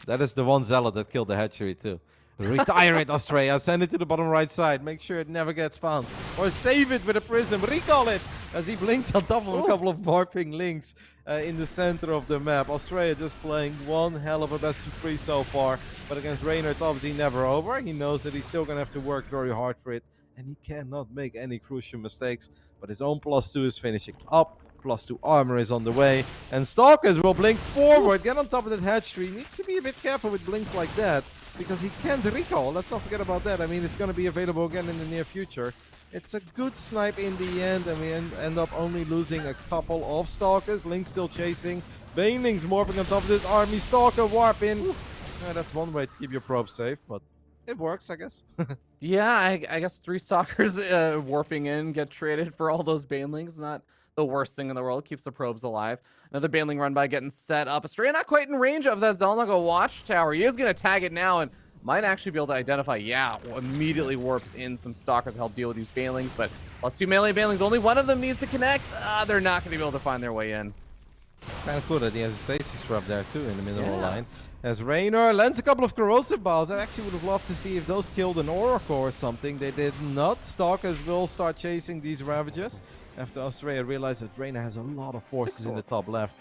That is the one Zealot that killed the hatchery, too. Retire it, Astrea. Send it to the bottom right side. Make sure it never gets found. Or save it with a prism. Recall it as he blinks on top of a couple of morphing Lings in the center of the map. Astrea just playing one hell of a best of 3 so far. But against Reynor, it's obviously never over. He knows that he's still going to have to work very hard for it. And he cannot make any crucial mistakes. But his own +2 is finishing up. +2 armor is on the way. And Stalkers will blink forward. Get on top of that hatchery. Needs to be a bit careful with blinks like that, because he can't recall. Let's not forget about that. I mean, it's going to be available again in the near future. It's a good snipe in the end, and we end up only losing a couple of Stalkers. Link still chasing. Banelings morphing on top of this army. Stalker warp in. Yeah, that's one way to keep your probes safe, but it works, I guess. Yeah, I guess 3 Stalkers warping in, get traded for all those Banelings. Not the worst thing in the world. Keeps the probes alive. Another Baneling run by getting set up. Astrea not quite in range of that Zelnaga watchtower. He is going to tag it now and might actually be able to identify. Yeah, immediately warps in some Stalkers to help deal with these Banelings, but +2 melee banelings. Only one of them needs to connect. They're not going to be able to find their way in. Kind of cool that he has a stasis trap there too in the mineral Yeah. line. As Reynor lands a couple of corrosive balls. I actually would have loved to see if those killed an Oracle or something. They did not. Stalkers will start chasing these Ravagers after Astrea realized that Reynor has a lot of forces in the top left.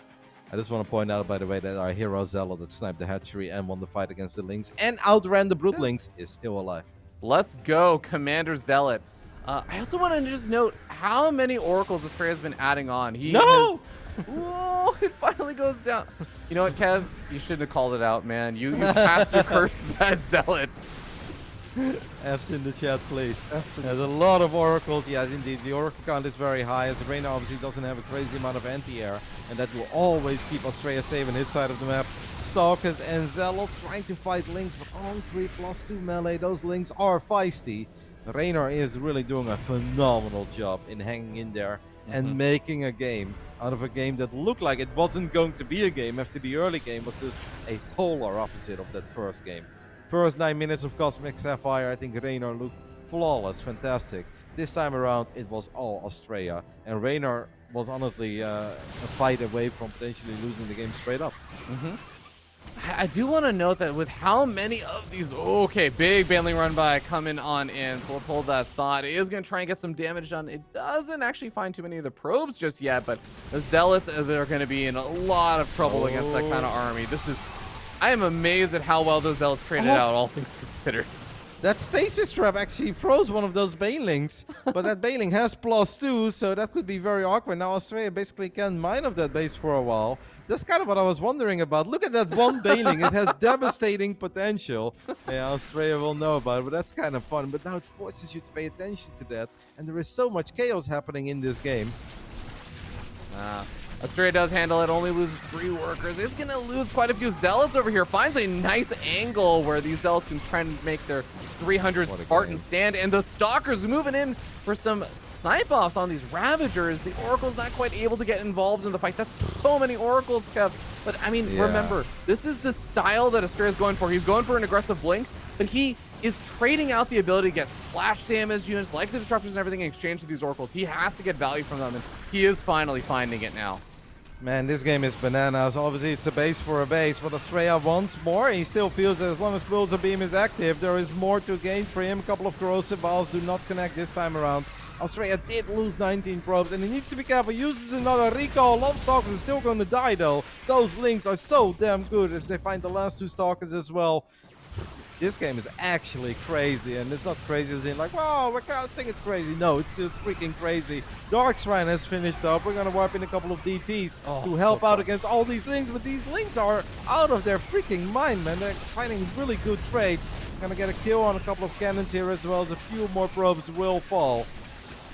I just want to point out, by the way, that our hero Zealot that sniped the hatchery and won the fight against the Lynx and outran the Broodlings is still alive. Let's go, Commander Zealot. I also want to just note how many Oracles Astrea has been adding on. Whoa, it finally goes down. You know what, Kev? You shouldn't have called it out, man. You cast your curse to that Zealot. F's in the chat, please. There's a lot of Oracles. Yes, indeed. The Oracle count is very high, as Reynor obviously doesn't have a crazy amount of anti-air, and that will always keep Astrea safe on his side of the map. Stalkers and Zealots trying to fight Lynx, but on 3+2 melee, those Lynx are feisty. Reynor is really doing a phenomenal job in hanging in there and making a game out of a game that looked like it wasn't going to be a game after the early game was just a polar opposite of that first game. First 9 minutes of Cosmic Sapphire, I think Reynor looked flawless, fantastic. This time around, it was all Astrea, and Reynor was honestly a fight away from potentially losing the game straight up. I do want to note that with how many of these, big baneling run by coming on in, so let's hold that thought. It is going to try and get some damage done. It doesn't actually find too many of the probes just yet, but the Zealots, they're going to be in a lot of trouble against that kind of army. I am amazed at how well those Zealots traded out, all things considered. That stasis trap actually froze one of those banelings, but that baneling has +2, so that could be very awkward. Now Astrea basically can mine up that base for a while. That's kind of what I was wondering about. Look at that one baneling. It has devastating potential. Yeah, Astrea will know about it, but that's kind of fun. But now it forces you to pay attention to that, and there is so much chaos happening in this game. Astrea does handle it, only loses 3 workers. It's going to lose quite a few Zealots over here. Finds a nice angle where these Zealots can try and make their 300 Spartan stand. And the Stalkers moving in for some snipe offs on these Ravagers. The Oracle's not quite able to get involved in the fight. That's so many Oracles, Kev. But I mean, remember, this is the style that Astrea is going for. He's going for an aggressive blink, but he is trading out the ability to get splash damage units like the Disruptors and everything in exchange for these Oracles. He has to get value from them, and he is finally finding it now. Man, this game is bananas. Obviously, it's a base for a base, but Astrea wants more. He still feels that as long as Pulsar Beam is active, there is more to gain for him. A couple of corrosive balls do not connect this time around. Astrea did lose 19 probes, and he needs to be careful. Uses another recall. A lot of Stalkers are still going to die, though. Those Lynx are so damn good as they find the last 2 Stalkers as well. This game is actually crazy, and it's not crazy as in like, wow, we're casting, it's crazy. No, it's just freaking crazy. Dark Shrine has finished up. We're gonna warp in a couple of DPs to help out against all these Lynx, but these Lynx are out of their freaking mind, man. They're finding really good trades. Gonna get a kill on a couple of cannons here as well as a few more probes will fall.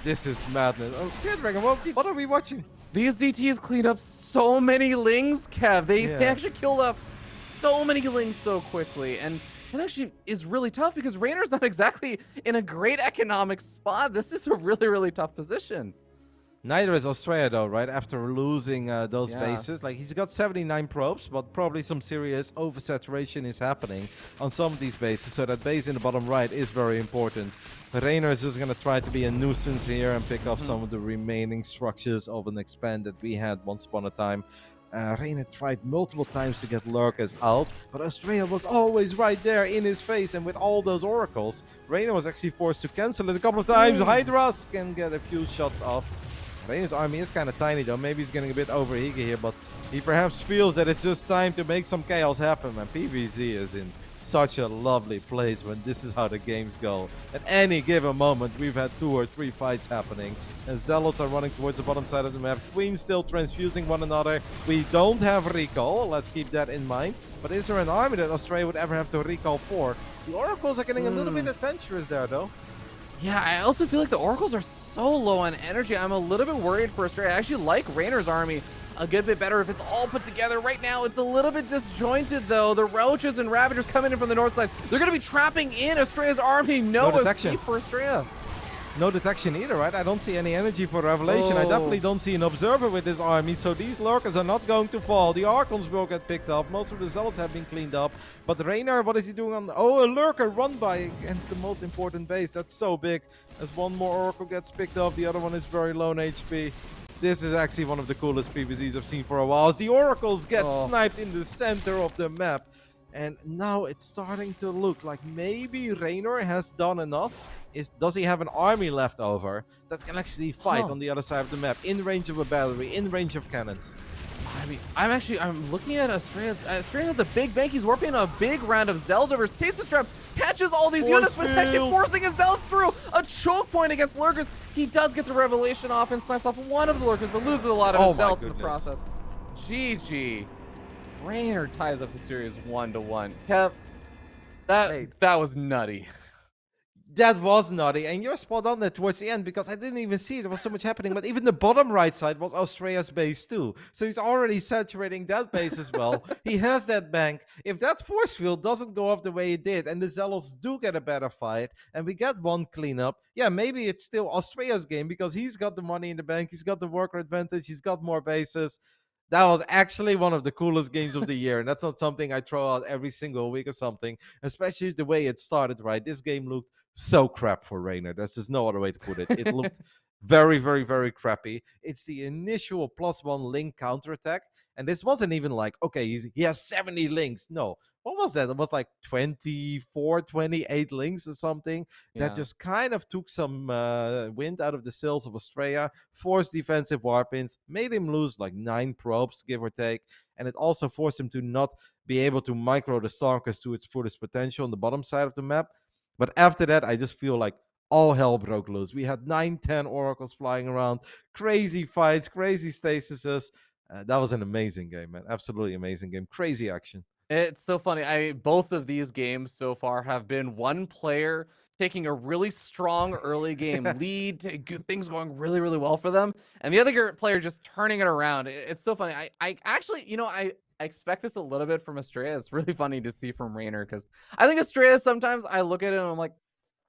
This is madness. Oh, Kid Dragon, what are we watching? These DTs cleaned up so many Lings, Kev. They actually killed up so many Lings so quickly, and it actually is really tough because Reynor's not exactly in a great economic spot. This is a really, really tough position. Neither is Astrea though, right? After losing those bases. Like, he's got 79 probes, but probably some serious oversaturation is happening on some of these bases. So that base in the bottom right is very important. Reynor is just going to try to be a nuisance here and pick off some of the remaining structures of an expand that we had once upon a time. Reynor tried multiple times to get Lurkers out, but Astrea was always right there in his face, and with all those Oracles, Reynor was actually forced to cancel it a couple of times. Hydras can get a few shots off. Reynor's army is kind of tiny though. Maybe he's getting a bit overeager here, but he perhaps feels that it's just time to make some chaos happen, man. PvZ is in such a lovely place when this is how the games go. At any given moment, we've had 2 or 3 fights happening, and Zealots are running towards the bottom side of the map. Queens still transfusing one another. We don't have recall, let's keep that in mind. But is there an army that Astrea would ever have to recall for? The Oracles are getting a little bit adventurous there, though. Yeah, I also feel like the Oracles are so low on energy. I'm a little bit worried for Astrea. I actually like Reynor's army a good bit better if it's all put together. Right now, it's a little bit disjointed, though. The Roaches and Ravagers coming in from the north side. They're going to be trapping in Astrea's army. No escape for Astrea. no detection either, right? I don't see any energy for Revelation. I definitely don't see an Observer with this army, so these Lurkers are not going to fall. The Archons will get picked up. Most of the Zealots have been cleaned up. But Reynor, what is he doing on... Oh, a Lurker run by against the most important base. That's so big. As one more Oracle gets picked up, the other one is very low on HP. This is actually one of the coolest PvZs I've seen for a while. As the Oracles get sniped in the center of the map. And now it's starting to look like maybe Reynor has done enough. Does he have an army left over that can actually fight on the other side of the map, in range of a battery, in range of cannons? I mean, I'm looking at Astrea. Astrea has a big bank. He's warping a big round of Zealot over Stasis Trap. Catches all these units, but actually forcing his Zealots through. A choke point against Lurkers. He does get the Revelation off and snipes off one of the Lurkers, but loses a lot of his Zealots in the process. GG. Reynor ties up the series 1-1. Kev, that was nutty. That was nutty, and you're spot on there towards the end, because I didn't even see it. There was so much happening, but even the bottom right side was Astrea's base too. So he's already saturating that base as well. He has that bank. If that force field doesn't go off the way it did, and the Zealots do get a better fight, and we get one cleanup, yeah, maybe it's still Astrea's game, because he's got the money in the bank, he's got the worker advantage, he's got more bases. That was actually one of the coolest games of the year, and that's not something I throw out every single week or something, especially the way it started, right? This game looked so crap for Reynor. There's just no other way to put it. It looked very, very, very crappy. It's the initial +1 link counterattack, and this wasn't even like, okay, he has 70 links. No. What was that? It was like 24, 28 links or something. Yeah. That just kind of took some wind out of the sails of Astrea, forced defensive warp-ins, made him lose like 9 probes, give or take, and it also forced him to not be able to micro the Stalkers to its fullest potential on the bottom side of the map. But after that, I just feel like all hell broke loose. We had 9-10 Oracles flying around, crazy fights, crazy stasises. That was an amazing game, man. Absolutely amazing game. Crazy action. It's so funny. Both of these games so far have been one player taking a really strong early game lead, things going really, really well for them, and the other player just turning it around. It's so funny. I actually, I expect this a little bit from Astrea. It's really funny to see from Reynor, because I think Astrea, sometimes I look at it and I'm like,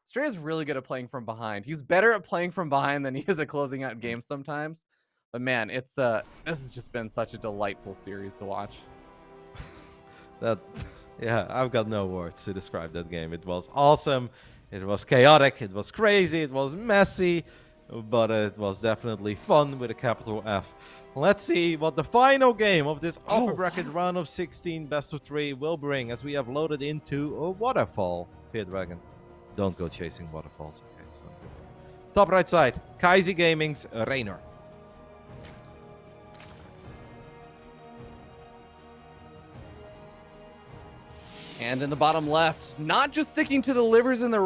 Astrea's really good at playing from behind. He's better at playing from behind than he is at closing out games sometimes. But man, this has just been such a delightful series to watch. Yeah, I've got no words to describe that game. It was awesome, it was chaotic, it was crazy, it was messy, but it was definitely fun with a capital F. Let's see what the final game of this upper bracket round of 16 best of 3 will bring, as we have loaded into a waterfall. Fear Dragon, don't go chasing waterfalls. Okay, it's not good. Top right side, Kaisi Gaming's Reynor. And in the bottom left, not just sticking to the livers and the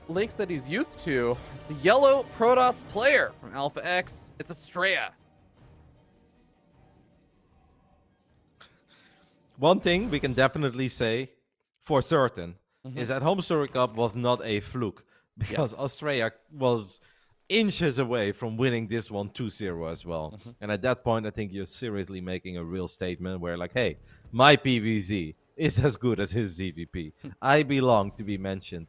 lakes that he's used to, it's the yellow Protoss player from Alpha X. It's Astrea. One thing we can definitely say for certain is that Home Story Cup was not a fluke, because Astrea was inches away from winning this one 2-0 as well. And at that point, I think you're seriously making a real statement where, like, hey, my PvZ is as good as his ZVP. I belong to be mentioned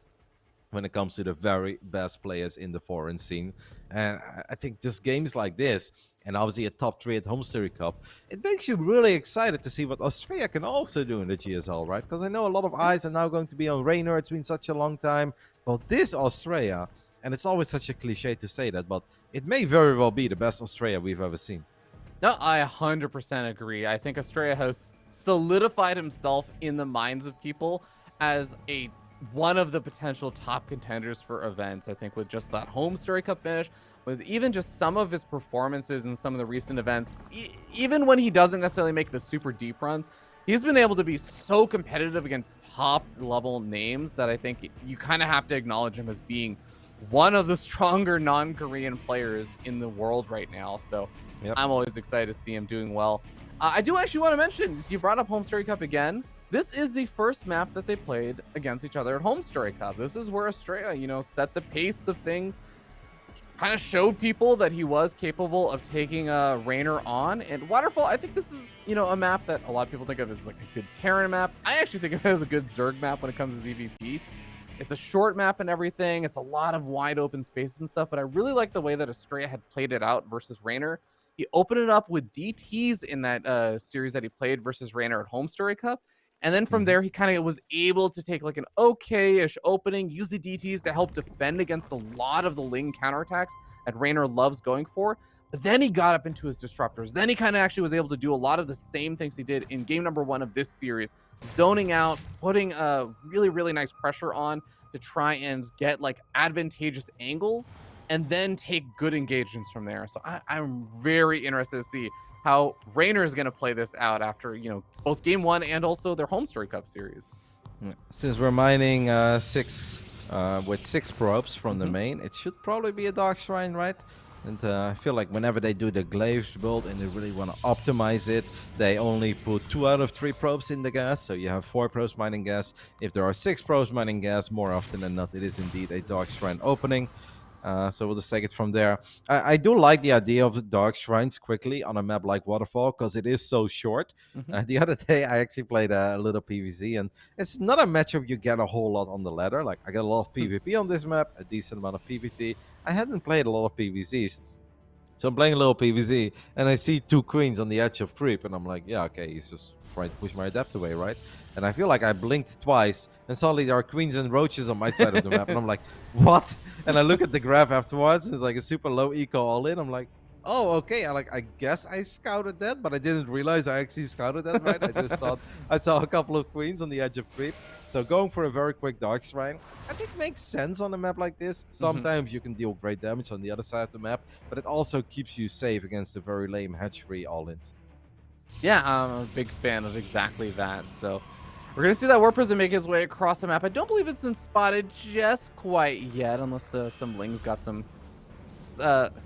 when it comes to the very best players in the foreign scene. And I think just games like this, and obviously a top 3 at Home Story Cup, it makes you really excited to see what Astrea can also do in the GSL, right? Because I know a lot of eyes are now going to be on Reynor. It's been such a long time. But this Astrea, and it's always such a cliche to say that, but it may very well be the best Astrea we've ever seen. No, I 100% agree. I think Astrea has solidified himself in the minds of people as one of the potential top contenders for events. I think with just that Home Story Cup finish, with even just some of his performances in some of the recent events, even when he doesn't necessarily make the super deep runs, he's been able to be so competitive against top level names that I think you kind of have to acknowledge him as being one of the stronger non-Korean players in the world right now. So I'm always excited to see him doing well. I do actually want to mention, you brought up Home Story Cup again. This is the first map that they played against each other at Home Story Cup. This is where Astrea, set the pace of things, kind of showed people that he was capable of taking Reynor on. And Waterfall, I think this is, a map that a lot of people think of as like a good Terran map. I actually think of it as a good Zerg map when it comes to ZVP. it's a short map and everything. It's a lot of wide open spaces and stuff, but I really like the way that Astrea had played it out versus Reynor. He opened it up with DTs in that series that he played versus Reynor at Home Story Cup. And then from there, he kind of was able to take like an okay-ish opening, use the DTs to help defend against a lot of the Ling counterattacks that Reynor loves going for. But then he got up into his disruptors. Then he kind of actually was able to do a lot of the same things he did in game number 1 of this series, zoning out, putting really, really nice pressure on to try and get like advantageous angles and then take good engagements from there. So I'm very interested to see how Reynor is going to play this out after, you know, both game 1 and also their Home Story Cup series. Since we're mining with 6 probes from the main, it should probably be a Dark Shrine, right? And I feel like whenever they do the glaives build and they really want to optimize it, they only put 2 out of 3 probes in the gas. So you have 4 probes mining gas. If there are 6 probes mining gas, more often than not, it is indeed a Dark Shrine opening. So we'll just take it from there. I do like the idea of the Dark Shrines quickly on a map like Waterfall because it is so short. The other day, I actually played a little PvZ, and it's not a matchup you get a whole lot on the ladder. Like, I got a lot of PvP on this map, a decent amount of PvP. I hadn't played a lot of PvZs. So I'm playing a little PvZ, and I see 2 queens on the edge of creep, and I'm like, yeah, okay, he's just trying to push my adept away, right? And I feel like I blinked twice, and suddenly there are queens and roaches on my side of the map, and I'm like, what? And I look at the graph afterwards, and it's like a super low eco all in. I'm like, oh, okay. I guess I scouted that, but I didn't realize I actually scouted that, right? I just thought I saw a couple of queens on the edge of creep. So going for a very quick Dark Shrine, I think makes sense on a map like this. Sometimes you can deal great damage on the other side of the map, but it also keeps you safe against the very lame hatchery all-ins. Yeah, I'm a big fan of exactly that. So we're going to see that Warp Prism make his way across the map. I don't believe it's been spotted just quite yet, unless some Lings got some,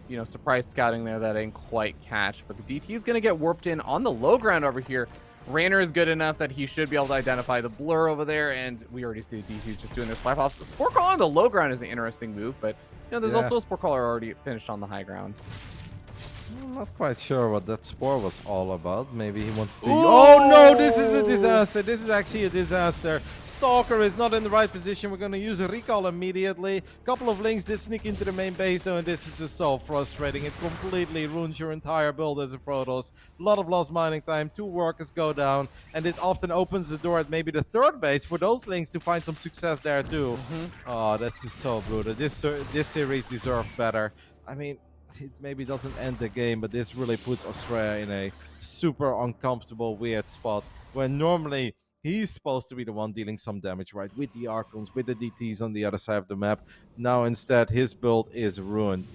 you know, surprise scouting there that didn't quite catch. But the DT is going to get warped in on the low ground over here. Reynor is good enough that he should be able to identify the blur over there, and we already see the DTs just doing their swipe offs. Spore Caller on the low ground is an interesting move, but you know, there's also a Spore Caller already finished on the high ground. I'm not quite sure what that spore was all about. Maybe he wanted to... Oh no, this is a disaster. This is actually a disaster. Stalker is not in the right position. We're going to use a recall immediately. A couple of Lings did sneak into the main base though, and this is just so frustrating. It completely ruins your entire build as a Protoss. A lot of lost mining time. 2 workers go down, and this often opens the door at maybe the 3rd base for those Lings to find some success there too. Oh, this is so brutal. This series deserved better. I mean, it maybe doesn't end the game, but this really puts Astrea in a super uncomfortable, weird spot where normally he's supposed to be the one dealing some damage, right? With the Archons, with the DTs on the other side of the map. Now instead, his build is ruined.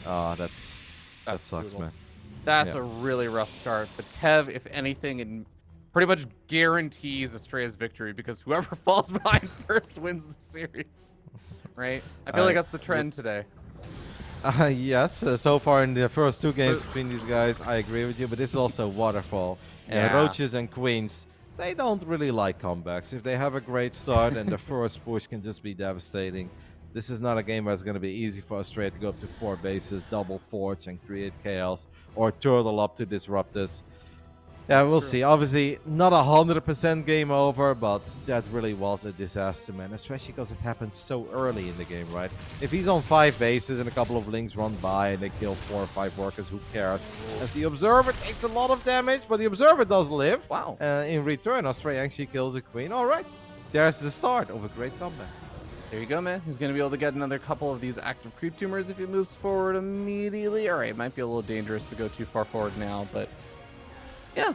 That sucks, brutal, man. That's a really rough start. But Kev, if anything, it pretty much guarantees Astrea's victory because whoever falls behind first wins the series, right? I feel like that's the trend today. Yes, so far in the first 2 games between these guys, I agree with you, but this is also Waterfall. And Roaches and Queens, they don't really like comebacks. If they have a great start and the first push can just be devastating, this is not a game where it's going to be easy for Astrea to go up to 4 bases, double forge and create chaos, or turtle up to disrupt this. Yeah, we'll see. Obviously, not 100% game over, but that really was a disaster, man. Especially because it happened so early in the game, right? If he's on 5 bases and a couple of Lings run by and they kill 4 or 5 workers, who cares? As the Observer takes a lot of damage, but the Observer does live. Wow. In return, Astrea actually kills a Queen. All right, there's the start of a great comeback. There you go, man. He's going to be able to get another couple of these active creep tumors if he moves forward immediately. All right, it might be a little dangerous to go too far forward now, but yeah,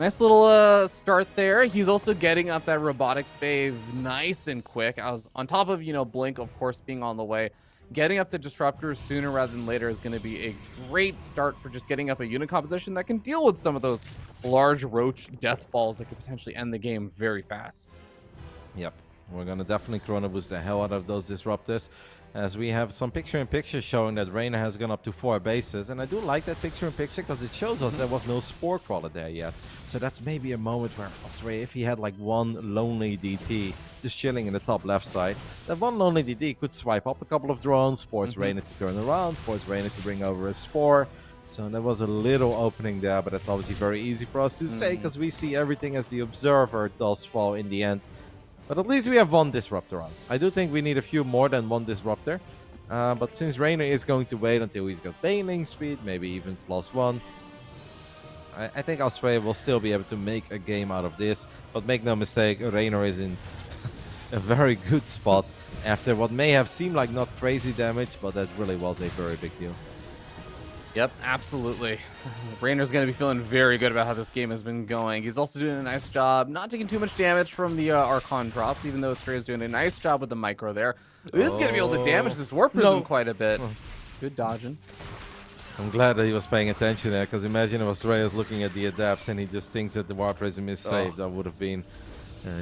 nice little start there. He's also getting up that robotics bay nice and quick. I was on top of, you know, Blink, of course, being on the way. Getting up the disruptors sooner rather than later is going to be a great start for just getting up a unit composition that can deal with some of those large roach death balls that could potentially end the game very fast. Yep. We're going to definitely Chrono Boost the hell out of those disruptors, as we have some picture-in-picture showing that Reynor has gone up to 4 bases. And I do like that picture-in-picture because it shows us there was no Spore Crawler there yet. So that's maybe a moment where Astrea, if he had like one lonely DT just chilling in the top left side, that one lonely DT could swipe up a couple of drones, force Reynor to turn around, force Reynor to bring over a Spore. So there was a little opening there, but that's obviously very easy for us to say because we see everything as the Observer does fall in the end. But at least we have one disruptor on. I do think we need a few more than one disruptor. But since Reynor is going to wait until he's got bailing speed, maybe even +1, I think Astrea will still be able to make a game out of this. But make no mistake, Reynor is in a very good spot after what may have seemed like not crazy damage, but that really was a very big deal. Yep, absolutely. Reynor's going to be feeling very good about how this game has been going. He's also doing a nice job not taking too much damage from the Archon drops, even though Astrea is doing a nice job with the micro there. He is going to be able to damage this Warp Prism quite a bit. Good dodging. I'm glad that he was paying attention there, because imagine if Astrea is looking at the adapts and he just thinks that the Warp Prism is safe. That would have been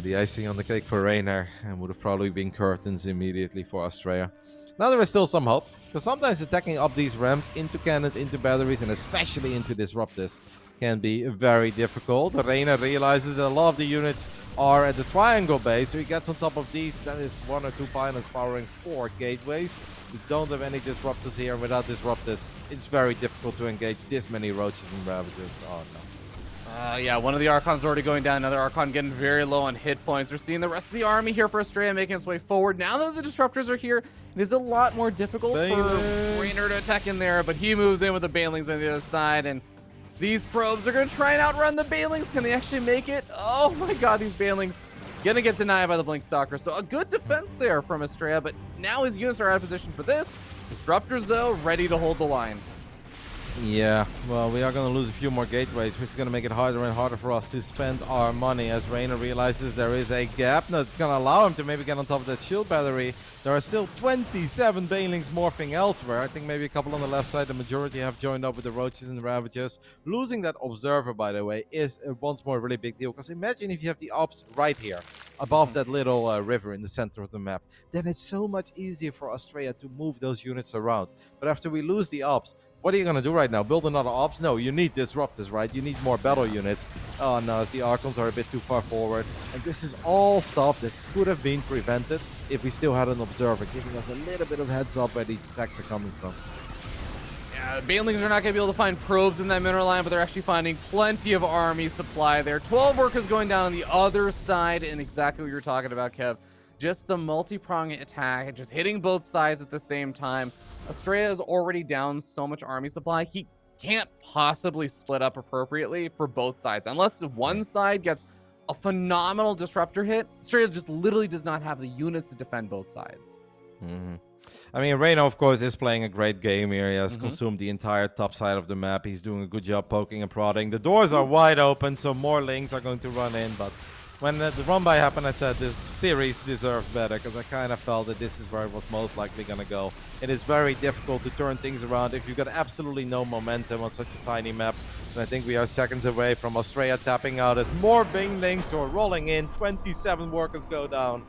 the icing on the cake for Reynor, and would have probably been curtains immediately for Astrea. Now there is still some hope, because sometimes attacking up these ramps into cannons, into batteries, and especially into disruptors can be very difficult. Reynor realizes that a lot of the units are at the triangle base, so he gets on top of these. That is 1 or 2 pylons powering 4 gateways. We don't have any disruptors here, and without disruptors, it's very difficult to engage this many roaches and ravagers. Oh no. Yeah, one of the Archons already going down. Another Archon getting very low on hit points. We're seeing the rest of the army here for Astrea making its way forward. Now that the disruptors are here, it is a lot more difficult for Reynor to attack in there, but he moves in with the Banelings on the other side, and these probes are going to try and outrun the Banelings. Can they actually make it? Oh my god, these Banelings going to get denied by the Blink Stalker. So a good defense there from Astrea, but now his units are out of position for this. Disruptors, though, ready to hold the line. Yeah, well, we are going to lose a few more gateways, which is going to make it harder and harder for us to spend our money as Reynor realizes there is a gap that's going to allow him to maybe get on top of that shield battery. There are still 27 Banelings morphing elsewhere. I think maybe a couple on the left side. The majority have joined up with the Roaches and the Ravagers. Losing that Observer, by the way, is once more a really big deal. Because imagine if you have the Ops right here, above that little river in the center of the map. Then it's so much easier for Astrea to move those units around. But after we lose the Ops, what are you going to do right now? Build another Ops? No, you need Disruptors, right? You need more battle units. Oh no, as the Archons are a bit too far forward. And this is all stuff that could have been prevented if we still had an Observer, giving us a little bit of heads up where these attacks are coming from. Yeah, the Banelings are not going to be able to find probes in that mineral line, but they're actually finding plenty of army supply there. 12 workers going down on the other side, and exactly what you're talking about, Kev. Just the multi-prong attack, just hitting both sides at the same time. Astrea is already down so much army supply, he can't possibly split up appropriately for both sides. Unless one side gets a phenomenal disruptor hit, Astrea just literally does not have the units to defend both sides. I mean, Reynor, of course, is playing a great game here. He has consumed the entire top side of the map. He's doing a good job poking and prodding. The doors are wide open, so more links are going to run in, but when the run-by happened, I said this series deserved better, because I kind of felt that this is where it was most likely going to go. It is very difficult to turn things around if you've got absolutely no momentum on such a tiny map. And I think we are seconds away from Astrea tapping out as more Banelings are rolling in. 27 workers go down.